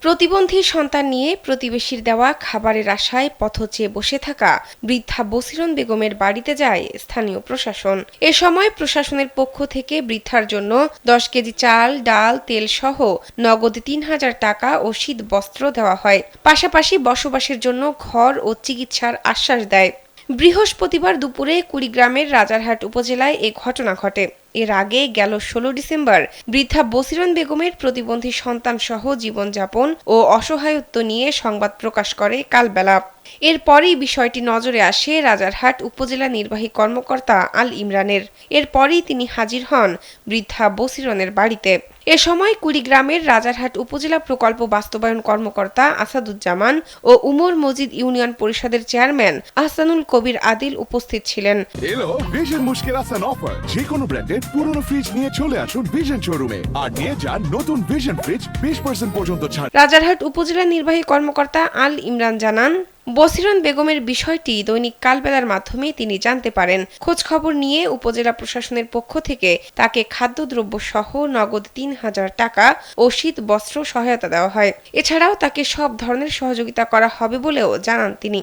প্রতিবন্ধী সন্তান নিয়ে প্রতিবেশীর দেওয়া খাবারের আশায় পথ চেয়ে বসে থাকা বৃদ্ধা বসিরন বেগমের বাড়িতে যায় স্থানীয় প্রশাসন। এ সময় প্রশাসনের পক্ষ থেকে বৃদ্ধার জন্য 10 কেজি চাল, ডাল, তেল সহ নগদ 3,000 টাকা ও শীত বস্ত্র দেওয়া হয়। পাশাপাশি বসবাসের জন্য ঘর ও চিকিৎসার আশ্বাস দেয়। বৃহস্পতিবার দুপুরে কুড়িগ্রামের রাজারহাট উপজেলায় এ ঘটনা ঘটে। এর আগে গেল 16 ডিসেম্বর বৃদ্ধা বসিরন বেগমের প্রতিবন্ধী সন্তান সহ জীবনযাপন ও অসহায়ত্ব নিয়ে সংবাদ প্রকাশ করে কালবেলা। এরপরই বিষয়টি নজরে আসে রাজারহাট উপজেলা নির্বাহী কর্মকর্তা আল ইমরানের। এরপরই তিনি হাজির হন বৃদ্ধা বসিরনের বাড়িতে। এ সময় কুড়িগ্রামের রাজারহাট উপজেলা প্রকল্প বাস্তবায়ন কর্মকর্তা আসাদুজ্জামান ও উমর মজিদ ইউনিয়ন পরিষদের চেয়ারম্যান আহসানুল কবির আদিল উপস্থিত ছিলেন। এলো ভিশন মুশকিল আসান অফার। যে কোনো ব্র্যান্ডের পুরনো ফ্রিজ নিয়ে চলে আসুন ভিশন শোরুমে আর নিয়ে যান নতুন ভিশন ফ্রিজ 20% পর্যন্ত ছাড়। রাজারহাট উপজেলা নির্বাহী কর্মকর্তা আল ইমরান জানান, বসিরন বেগমের বিষয়টি দৈনিক কালবেলার মাধ্যমে তিনি জানতে পারেন। খোঁজ খবর নিয়ে উপজেলা প্রশাসনের পক্ষ থেকে তাকে খাদ্যদ্রব্য সহ নগদ 3,000 টাকা ও শীত বস্ত্র সহায়তা দেওয়া হয়। এছাড়াও তাকে সব ধরনের সহযোগিতা করা হবে বলেও জানান তিনি।